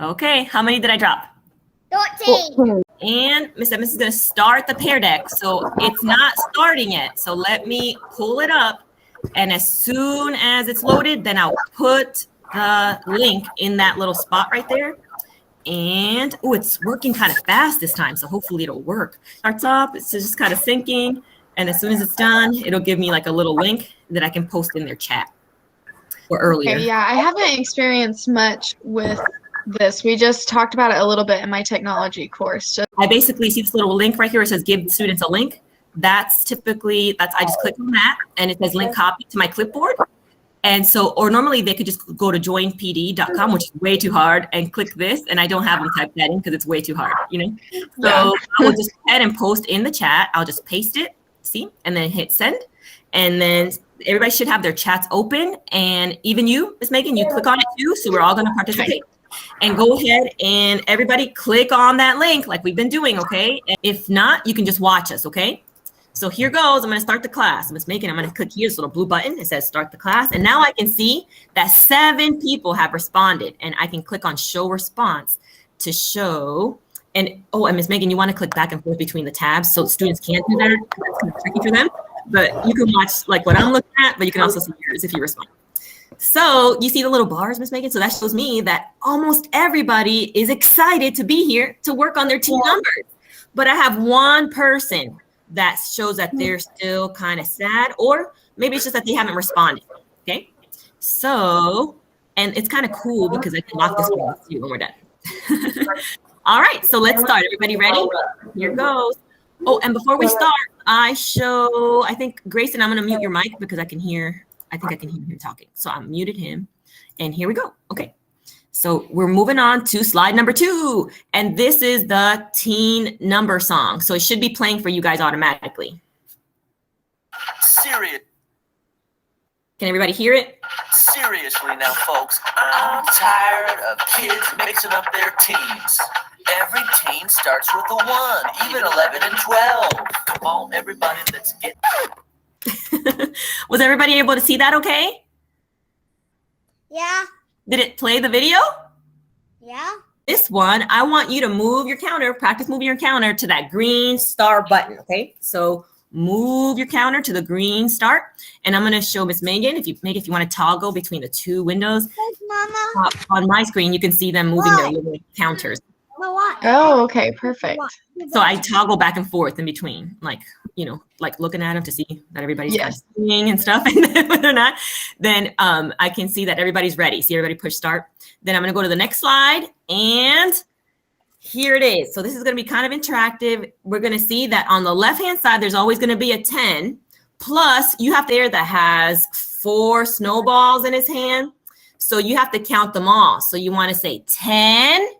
Okay, how many did I drop? 14. And Miss Edmiston is going to start the Pear Deck. So it's not starting yet. So let me pull it up. And as soon as it's loaded, then I'll put the link in that little spot right there. And, oh, it's working kind of fast this time. So hopefully it'll work. Starts up, it's just kind of syncing. And as soon as it's done, it'll give me like a little link that I can post in their chat or earlier. Okay, yeah, I haven't experienced much with this. We just talked about it a little bit in my technology course. I basically see this little link right here. It says give students a link. That's typically, I just click on that and it says link copy to my clipboard. And so, or normally they could just go to joinpd.com, which is way too hard, and click this. And I don't have them type that in because it's way too hard, you know? So I will just go ahead and post in the chat. I'll just paste it, see, and then hit send. And then everybody should have their chats open. And even you, Miss Megan, you click on it too. So we're all going to participate. And go ahead and everybody click on that link like we've been doing, okay? And if not, you can just watch us, okay? So here goes. I'm going to start the class. Miss Megan, I'm going to click here, this little blue button. It says start the class. And now I can see that 7 people have responded. And I can click on show response to show. And oh, and Miss Megan, you want to click back and forth between the tabs so students can't do that. That's kind of tricky for them. But you can watch like what I'm looking at, but you can also see yours if you respond. So you see the little bars, Miss Megan? So that shows me that almost everybody is excited to be here to work on their team numbers. But I have one person that shows that they're still kind of sad, or maybe it's just that they haven't responded, okay? So, and it's kind of cool because I can lock this one and see when we're done. All right, so let's start. Everybody ready? Here goes. Oh, and before we start, I think, Grayson, I'm gonna mute your mic because I think I can hear him talking. So I muted him, and here we go. Okay, so we're moving on to slide number 2, and this is the teen number song. So it should be playing for you guys automatically. Serious. Can everybody hear it? Seriously now, folks, I'm tired of kids mixing up their teams. Every team starts with a 1, even 11 and 12. Come on, everybody, let's get... Was everybody able to see that okay? Yeah. Did it play the video? Yeah. This one, I want you to move your counter, practice moving your counter to that green star button, okay? So move your counter to the green start. And I'm gonna show Miss Megan, if you want to toggle between the 2 windows. Mama. On my screen, you can see them moving their little counters. Oh, okay, perfect. So I toggle back and forth in between, like, you know, like looking at them to see that everybody's kind of singing and stuff. And then when they're not, then I can see that everybody's ready. See everybody push start. Then I'm going to go to the next slide. And here it is. So this is going to be kind of interactive. We're going to see that on the left-hand side, there's always going to be a 10. Plus, you have there that has 4 snowballs in his hand. So you have to count them all. So you want to say 10.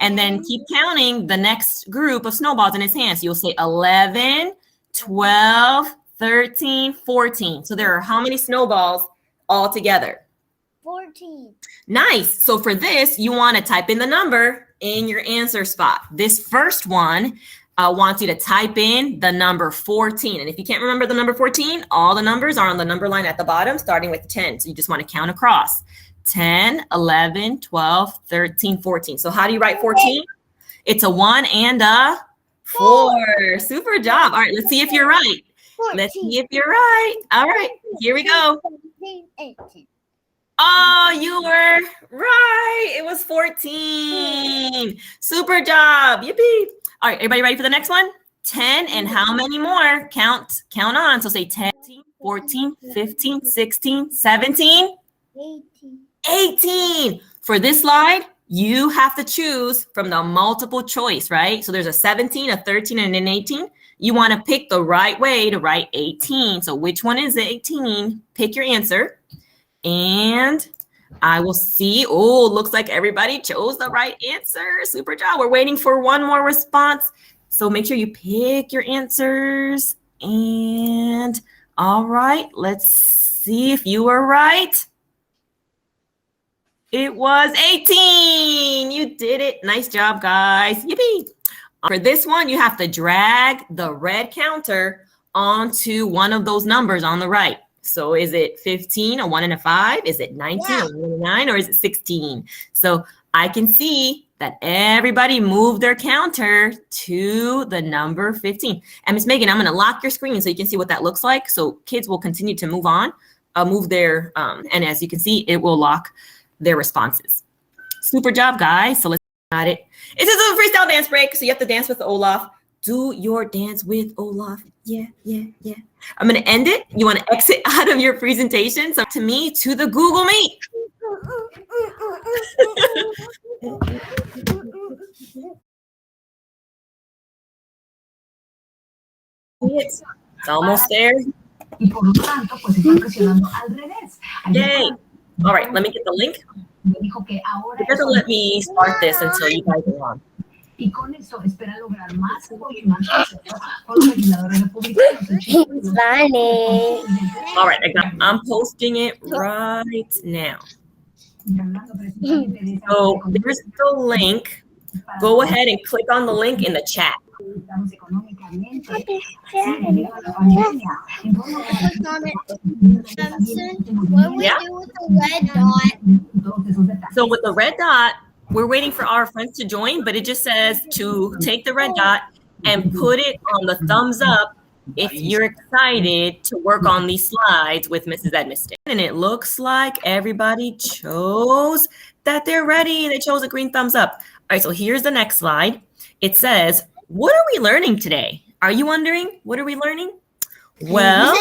And then keep counting the next group of snowballs in his hands. So you'll say 11, 12, 13, 14. So there are how many snowballs all together? 14. Nice. So for this, you want to type in the number in your answer spot. This first one wants you to type in the number 14. And if you can't remember the number 14, all the numbers are on the number line at the bottom, starting with 10. So you just want to count across. 10, 11, 12, 13, 14. So how do you write 14? It's a 1 and a 4. Super job. All right, let's see if you're right. 14. Let's see if you're right. All right, here we go. 17, 18. Oh, you were right. It was 14. Super job. Yippee. All right, everybody ready for the next one? 10 and how many more? Count on. So say 10, 14, 15, 16, 17. 18. For this slide, you have to choose from the multiple choice, right? So there's a 17, a 13, and an 18. You want to pick the right way to write 18. So which one is 18? Pick your answer. And I will see. Oh, looks like everybody chose the right answer. Super job. We're waiting for one more response. So make sure you pick your answers. And all right, let's see if you were right. It was 18. You did it. Nice job, guys. Yippee. For this one, you have to drag the red counter onto one of those numbers on the right. So is it 15, a 1 and a 5? Is it 19, a 1 and a 9, or is it 16? So I can see that everybody moved their counter to the number 15. And Miss Megan, I'm going to lock your screen so you can see what that looks like. So kids will continue to move on, move their, and as you can see, it will lock their responses. Super job, guys. So let's at it. It is a freestyle dance break, so you have to dance with Olaf. Do your dance with Olaf. Yeah, yeah, yeah. I'm going to end it. You want to exit out of your presentation. So to me, to the Google Meet. It's almost there. Yay. All right, let me get the link. It doesn't let me start this until you guys are on. It's funny. All right, I'm posting it right now. So there's the link. Go ahead and click on the link in the chat. What we do with the red dot? So with the red dot, we're waiting for our friends to join, but it just says to take the red dot and put it on the thumbs up if you're excited to work on these slides with Mrs. Edmiston. And it looks like everybody chose that they're ready. They chose a green thumbs up. All right, so here's the next slide. It says, what are we learning today? Are you wondering, what are we learning? Well,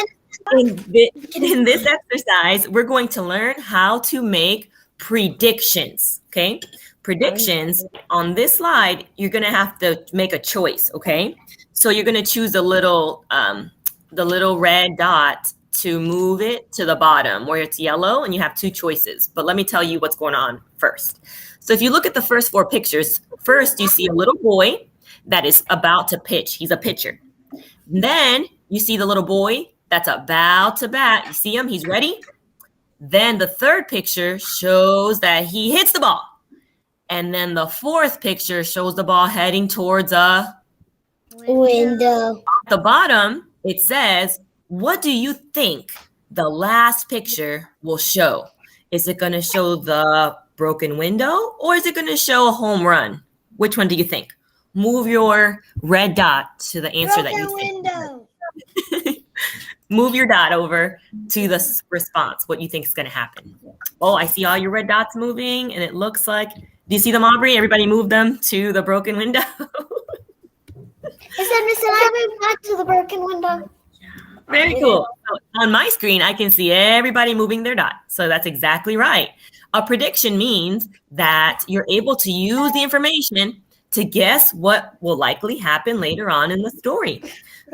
in this exercise, we're going to learn how to make predictions, okay? Predictions on this slide, you're going to have to make a choice, okay? So you're going to choose the little red dot to move it to the bottom where it's yellow, and you have two choices. But let me tell you what's going on first. So if you look at the first four pictures, first you see a little boy that is about to pitch. He's a pitcher. Then you see the little boy that's about to bat. You see him? He's ready. Then the third picture shows that he hits the ball. And then the fourth picture shows the ball heading towards a Window. At the bottom, it says, what do you think the last picture will show? Is it going to show the broken window, or is it going to show a home run? Which one do you think? Move your red dot to the answer that you think. Window. Move your dot over to the response, what you think is going to happen. Oh, I see all your red dots moving, and it looks like, do you see them, Aubrey? Everybody move them to the broken window. Is that Miss Ivy back to the broken window? Very cool. So on my screen, I can see everybody moving their dot. So that's exactly right. A prediction means that you're able to use the information to guess what will likely happen later on in the story.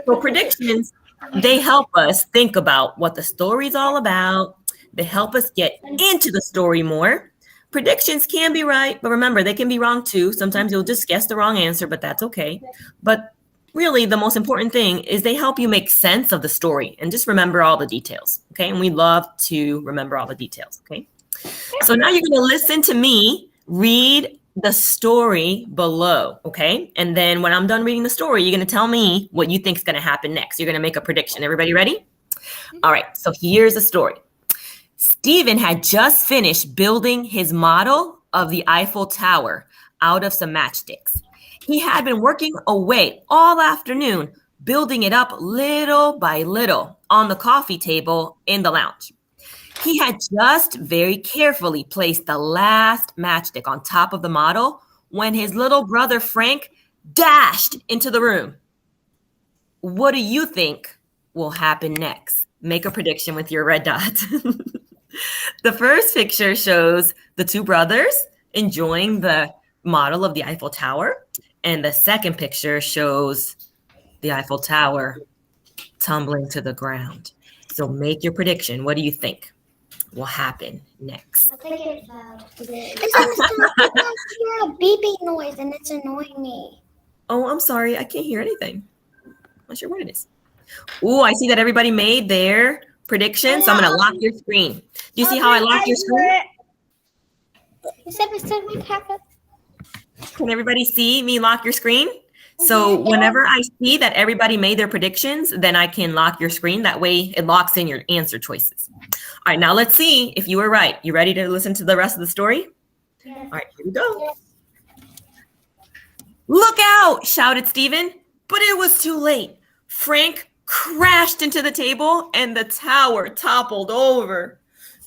So predictions, they help us think about what the story's all about. They help us get into the story more. Predictions can be right, but remember, they can be wrong too. Sometimes you'll just guess the wrong answer, but that's okay. But really, the most important thing is they help you make sense of the story and just remember all the details, okay? And we love to remember all the details, okay? So now you're going to listen to me read the story below, okay? And then when I'm done reading the story, you're going to tell me what you think is going to happen next. You're going to make a prediction. Everybody ready? All right, so here's the story. Stephen had just finished building his model of the Eiffel Tower out of some matchsticks. He had been working away all afternoon, building it up little by little on the coffee table in the lounge. He had just very carefully placed the last matchstick on top of the model when his little brother Frank dashed into the room. What do you think will happen next? Make a prediction with your red dot. The first picture shows the two brothers enjoying the model of the Eiffel Tower. And the second picture shows the Eiffel Tower tumbling to the ground. So make your prediction. What do you think will happen next? I think it's a beeping noise and it's annoying me. Oh, I'm sorry. I can't hear anything. I'm not sure what it is. Oh, I see that everybody made their prediction. So I'm going to lock your screen. Do you see how I locked your screen? Can everybody see me lock your screen? So whenever I see that everybody made their predictions, then I can lock your screen. That way it locks in your answer choices. All right, now let's see if you were right. You ready to listen to the rest of the story? All right, here we go. Look out, shouted Stephen, but it was too late. Frank crashed into the table and the tower toppled over.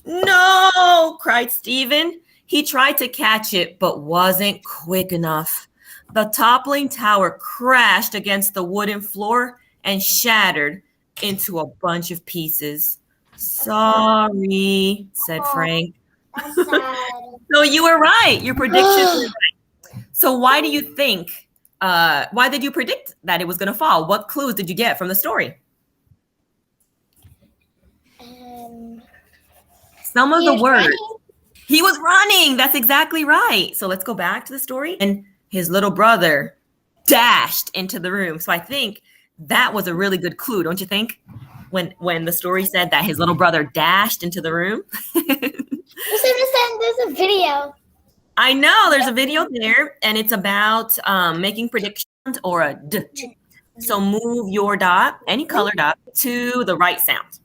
No, cried Stephen. He tried to catch it, but wasn't quick enough. The toppling tower crashed against the wooden floor and shattered into a bunch of pieces. Sorry, said Frank. That's sad. So you were right. Your predictions were right. So why do you think, why did you predict that it was going to fall? What clues did you get from the story? Some of the words. He was running. That's exactly right. So let's go back to the story. And his little brother dashed into the room. So I think that was a really good clue, don't you think? When the story said that his little brother dashed into the room. There's a video. I know there's a video there, and it's about making predictions or a d. So move your dot, any color dot, to the right sound.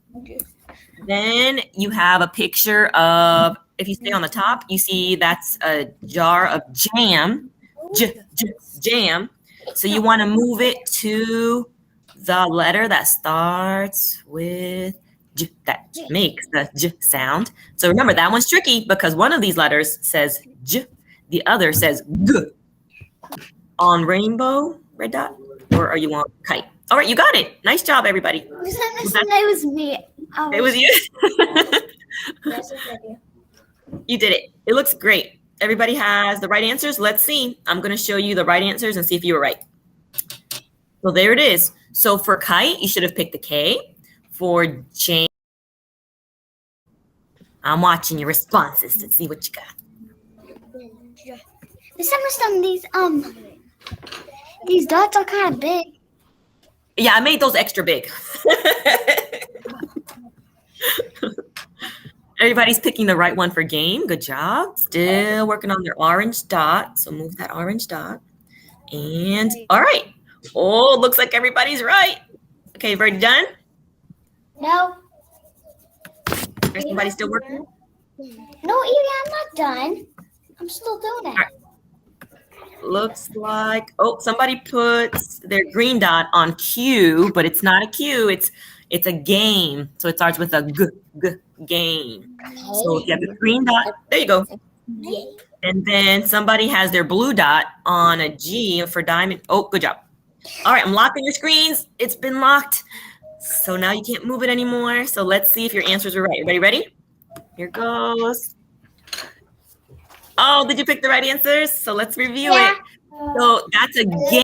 Then you have a picture of, if you stay on the top, you see that's a jar of jam, jam. So you want to move it to the letter that starts with j, that makes the j sound. So remember, that one's tricky because one of these letters says j, the other says g. On rainbow, red dot, or are you on kite? All right, you got it. Nice job, everybody. It was me. It was you. You did it. It looks great. Everybody has the right answers. Let's see. I'm going to show you the right answers and see if you were right. So there it is. So for kite, you should have picked the K. For Jane, I'm watching your responses to see what you got. These dots are kind of big. Yeah, I made those extra big. Everybody's picking the right one for game. Good job. Still working on their orange dot. So move that orange dot. And all right. Oh, looks like everybody's right. Okay, you've already done? No. Is somebody still working? No, Evie, I'm not done. I'm still doing it. All right. Looks like, oh, somebody puts their green dot on Q, but it's not a Q. It's a game. So it starts with a game. So if you have the green dot, there you go. And then somebody has their blue dot on a G for diamond. Oh, good job. All right, I'm locking your screens. It's been locked. So now you can't move it anymore. So let's see if your answers were right. Everybody ready? Here goes. Oh, did you pick the right answers? So let's review it. So that's a game.